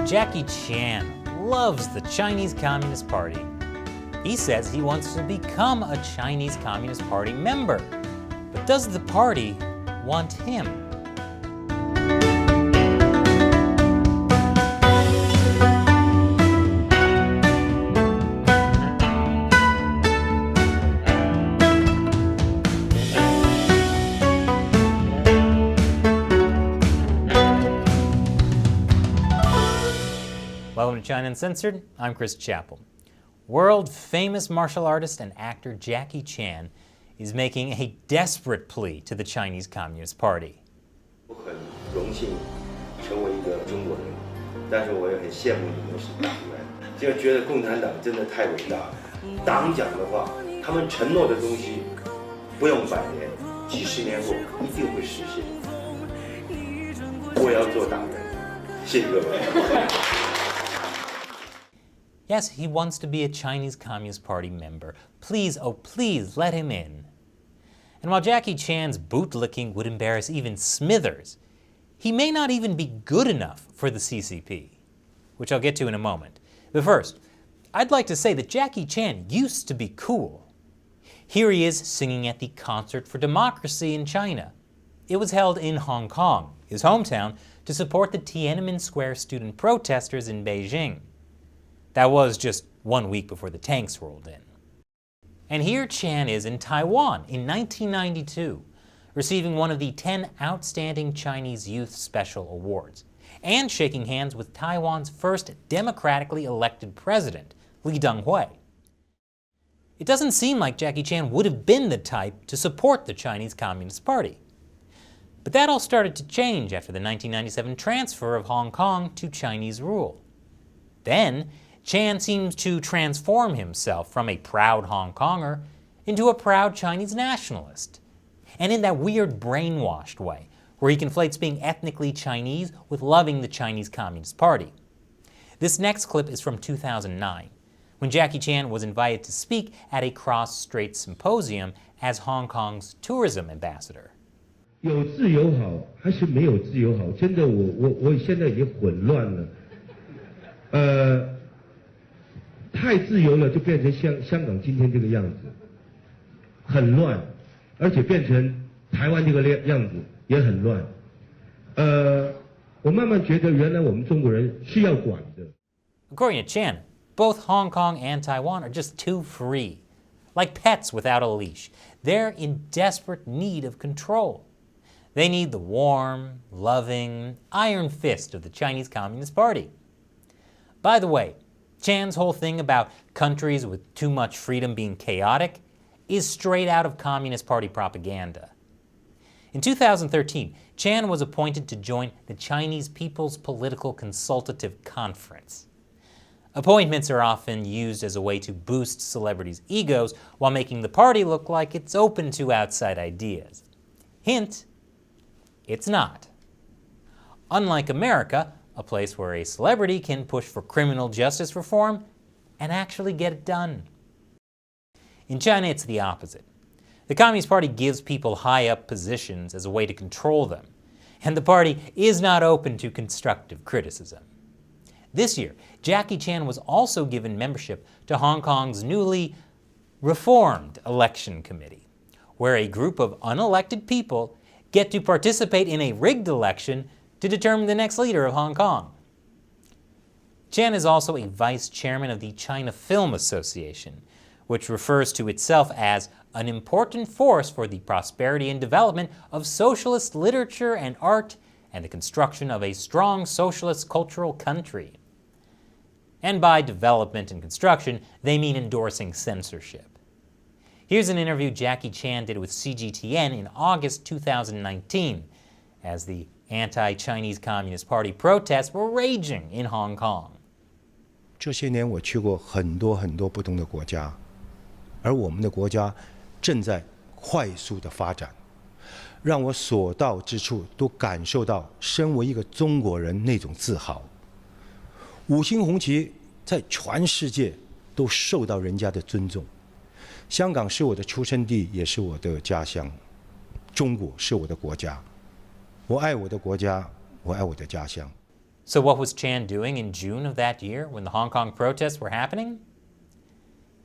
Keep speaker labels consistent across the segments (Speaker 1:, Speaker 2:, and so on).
Speaker 1: Jackie Chan loves the Chinese Communist Party. He says he wants to become a Chinese Communist Party member. But does the party want him? Welcome to China Uncensored. I'm Chris Chappell. World-famous martial artist and actor Jackie Chan is making a desperate plea to the Chinese Communist Party.
Speaker 2: 我很荣幸成为一个中国人，但是我也很羡慕你们是党员，就觉得共产党真的太伟大了。党讲的话，他们承诺的东西，不用100年，几十年后一定会实现。我要做党员，谢谢各位。
Speaker 1: Yes, he wants to be a Chinese Communist Party member. Please, oh please, let him in. And while Jackie Chan's bootlicking would embarrass even Smithers, he may not even be good enough for the CCP, which I'll get to in a moment. But first, I'd like to say that Jackie Chan used to be cool. Here he is singing at the Concert for Democracy in China. It was held in Hong Kong, his hometown, to support the Tiananmen Square student protesters in Beijing. That was just 1 week before the tanks rolled in. And here Chan is in Taiwan in 1992, receiving one of the 10 Outstanding Chinese Youth Special Awards, and shaking hands with Taiwan's first democratically elected president, Lee Teng-hui. It doesn't seem like Jackie Chan would have been the type to support the Chinese Communist Party. But that all started to change after the 1997 transfer of Hong Kong to Chinese rule. Then, Chan seems to transform himself from a proud Hong Konger into a proud Chinese nationalist. And in that weird brainwashed way, where he conflates being ethnically Chinese with loving the Chinese Communist Party. This next clip is from 2009, when Jackie Chan was invited to speak at a cross-strait symposium as Hong Kong's tourism ambassador.
Speaker 3: 有自由好还是没有自由好？真的，我现在已经混乱了。太自由了，就变成香港今天这个样子，很乱，而且变成台湾这个样子也很乱。我慢慢觉得，原来我们中国人是要管的。
Speaker 1: According to Chan, both Hong Kong and Taiwan are just too free, like pets without a leash. They're in desperate need of control. They need the warm, loving, iron fist of the Chinese Communist Party. By the way, Chan's whole thing about countries with too much freedom being chaotic is straight out of Communist Party propaganda. In 2013, Chan was appointed to join the Chinese People's Political Consultative Conference. Appointments are often used as a way to boost celebrities' egos while making the party look like it's open to outside ideas. Hint, it's not. Unlike America, a place where a celebrity can push for criminal justice reform and actually get it done. In China, it's the opposite. The Communist Party gives people high-up positions as a way to control them, and the party is not open to constructive criticism. This year, Jackie Chan was also given membership to Hong Kong's newly reformed election committee, where a group of unelected people get to participate in a rigged election to determine the next leader of Hong Kong. Chan is also a vice chairman of the China Film Association, which refers to itself as an important force for the prosperity and development of socialist literature and art and the construction of a strong socialist cultural country. And by development and construction, they mean endorsing censorship. Here's an interview Jackie Chan did with CGTN in August 2019 as the anti-Chinese Communist Party protests were raging in Hong Kong.
Speaker 4: 这些年我去过很多不同的国家，而我们的国家正在快速的发展，让我所到之处都感受到身为一个中国人那种自豪。五星红旗在全世界都受到人家的尊重。香港是我的出生地，也是我的家乡。中国是我的国家，我爱我的国家，我爱我的家乡。
Speaker 1: So what was Chan doing in June of that year when the Hong Kong protests were happening?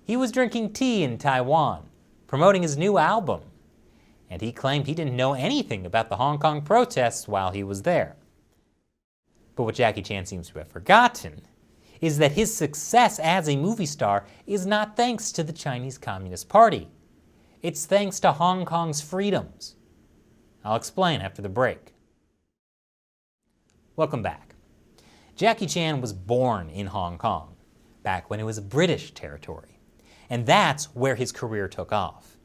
Speaker 1: He was drinking tea in Taiwan, promoting his new album, and he claimed he didn't know anything about the Hong Kong protests while he was there. But what Jackie Chan seems to have forgotten is that his success as a movie star is not thanks to the Chinese Communist Party. It's thanks to Hong Kong's freedoms. I'll explain after the break. Welcome back. Jackie Chan was born in Hong Kong, back when it was a British territory, and that's where his career took off.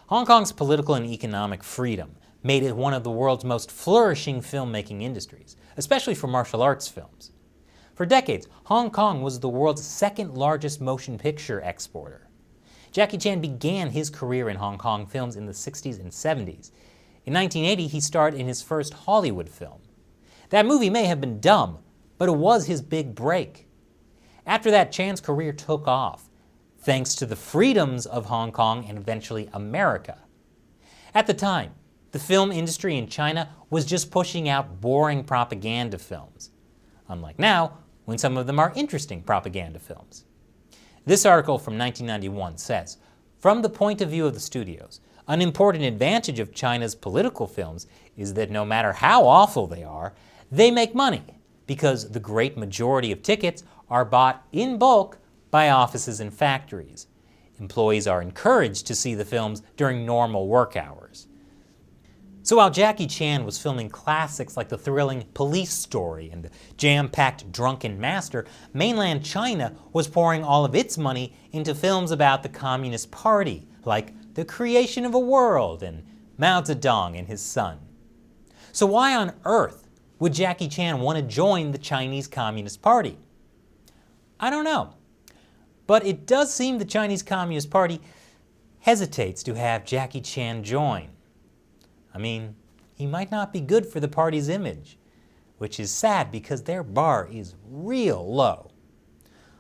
Speaker 1: Hong Kong's political and economic freedom made it one of the world's most flourishing filmmaking industries, especially for martial arts films. For decades, Hong Kong was the world's second largest motion picture exporter. Jackie Chan began his career in Hong Kong films in the 60s and 70s. In 1980, he starred in his first Hollywood film. That movie may have been dumb, but it was his big break. After that, Chan's career took off, thanks to the freedoms of Hong Kong and eventually America. At the time, the film industry in China was just pushing out boring propaganda films, unlike now, when some of them are interesting propaganda films. This article from 1991 says, from the point of view of the studios, an important advantage of China's political films is that no matter how awful they are, they make money because the great majority of tickets are bought in bulk by offices and factories. Employees are encouraged to see the films during normal work hours. So while Jackie Chan was filming classics like the thrilling Police Story and the jam-packed Drunken Master, mainland China was pouring all of its money into films about the Communist Party, like The Creation of a World and Mao Zedong and his son. So why on earth would Jackie Chan want to join the Chinese Communist Party? I don't know, but it does seem the Chinese Communist Party hesitates to have Jackie Chan join. I mean, he might not be good for the party's image, which is sad because their bar is real low.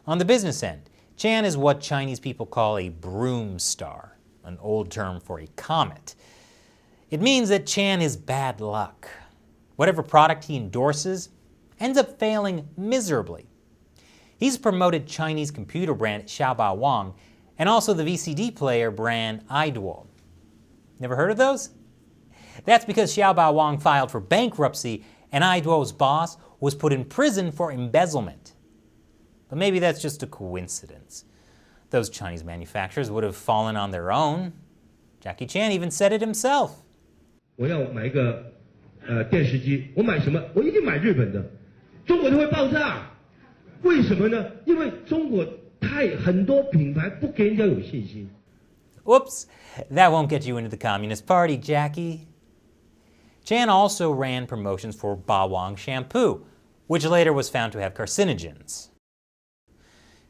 Speaker 1: On the business end, Chan is what Chinese people call a broom star, an old term for a comet. It means that Chan is bad luck. Whatever product he endorses ends up failing miserably. He's promoted Chinese computer brand Xiaoba Wang and also the VCD player brand iDual. Never heard of those? That's because Xiaoba Wang filed for bankruptcy and iDual's boss was put in prison for embezzlement. But maybe that's just a coincidence. Those Chinese manufacturers would have fallen on their own. Jackie Chan even said it himself.
Speaker 3: 我要买一个电视机，我买什么？我一定买日本的，中国的会爆炸。为什么呢？因为中国很多品牌不给人家有信心。
Speaker 1: Whoops, that won't get you into the Communist Party, Jackie. Chan also ran promotions for Bawang shampoo, which later was found to have carcinogens.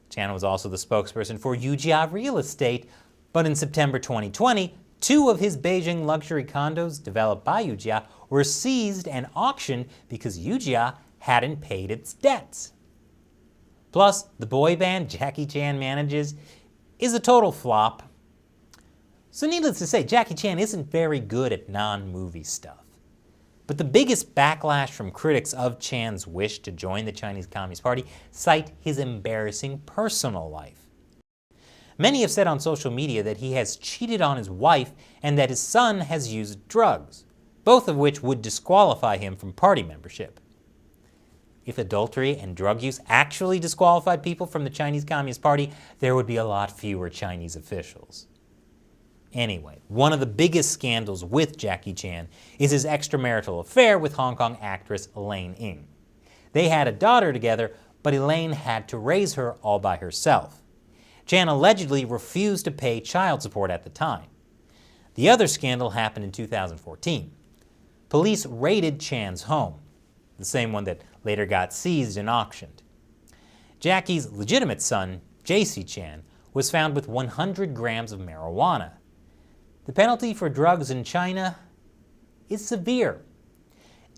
Speaker 1: Chan was also the spokesperson for Yujia Real Estate, but in September 2020, 2 of his Beijing luxury condos developed by Yujia were seized and auctioned because Yujia hadn't paid its debts. Plus, the boy band Jackie Chan manages is a total flop. So needless to say, Jackie Chan isn't very good at non-movie stuff. But the biggest backlash from critics of Chan's wish to join the Chinese Communist Party cite his embarrassing personal life. Many have said on social media that he has cheated on his wife and that his son has used drugs, both of which would disqualify him from party membership. If adultery and drug use actually disqualified people from the Chinese Communist Party, there would be a lot fewer Chinese officials. Anyway, one of the biggest scandals with Jackie Chan is his extramarital affair with Hong Kong actress Elaine Ng. They had a daughter together, but Elaine had to raise her all by herself. Chan allegedly refused to pay child support at the time. The other scandal happened in 2014. Police raided Chan's home, the same one that later got seized and auctioned. Jackie's legitimate son, JC Chan, was found with 100 grams of marijuana. The penalty for drugs in China is severe.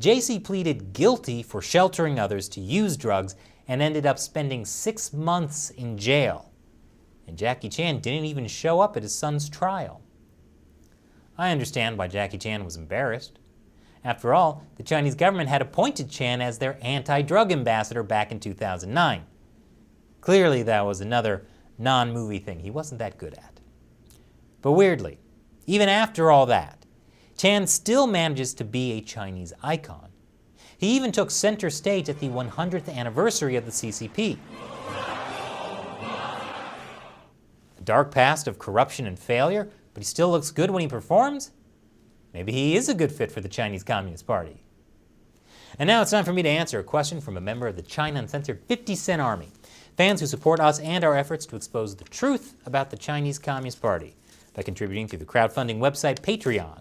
Speaker 1: JC pleaded guilty for sheltering others to use drugs and ended up spending 6 months in jail. And Jackie Chan didn't even show up at his son's trial. I understand why Jackie Chan was embarrassed. After all, the Chinese government had appointed Chan as their anti-drug ambassador back in 2009. Clearly, that was another non-movie thing he wasn't that good at. But weirdly, even after all that, Chan still manages to be a Chinese icon. He even took center stage at the 100th anniversary of the CCP. A dark past of corruption and failure, but he still looks good when he performs? Maybe he is a good fit for the Chinese Communist Party. And now it's time for me to answer a question from a member of the China Uncensored 50 Cent Army, fans who support us and our efforts to expose the truth about the Chinese Communist Party by contributing through the crowdfunding website Patreon.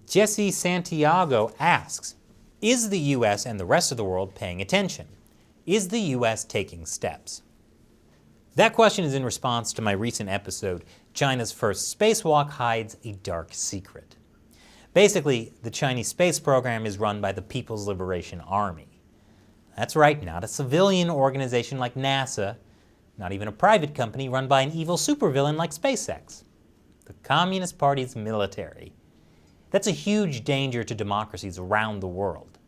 Speaker 1: Jesse Santiago asks, is the U.S. and the rest of the world paying attention? Is the U.S. taking steps? That question is in response to my recent episode, China's First Spacewalk Hides a Dark Secret. Basically, the Chinese space program is run by the People's Liberation Army. That's right, not a civilian organization like NASA, not even a private company run by an evil supervillain like SpaceX. The Communist Party's military. That's a huge danger to democracies around the world.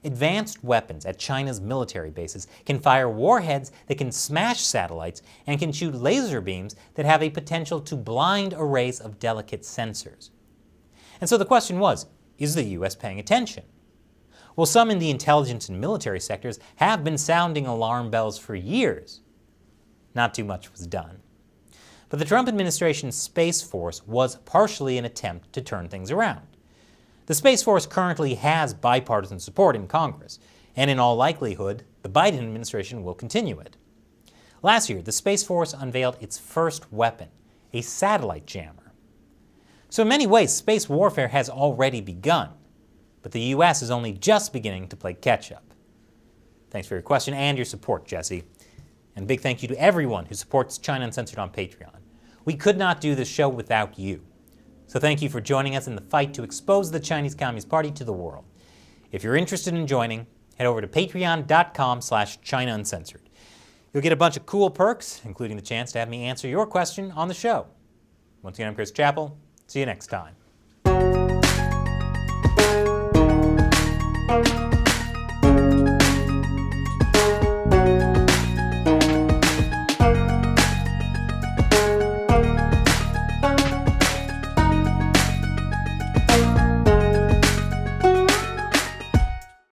Speaker 1: Advanced weapons at China's military bases can fire warheads that can smash satellites and can shoot laser beams that have a potential to blind arrays of delicate sensors. And so the question was, is the U.S. paying attention? Well, some in the intelligence and military sectors have been sounding alarm bells for years. Not too much was done. But the Trump administration's Space Force was partially an attempt to turn things around. The Space Force currently has bipartisan support in Congress, and in all likelihood, the Biden administration will continue it. Last year, the Space Force unveiled its first weapon, a satellite jammer. So in many ways, space warfare has already begun, but the U.S. is only just beginning to play catch-up. Thanks for your question and your support, Jesse. And a big thank you to everyone who supports China Uncensored on Patreon. We could not do this show without you. So thank you for joining us in the fight to expose the Chinese Communist Party to the world. If you're interested in joining, head over to patreon.com/China Uncensored. You'll get a bunch of cool perks, including the chance to have me answer your question on the show. Once again, I'm Chris Chappell. See you next time.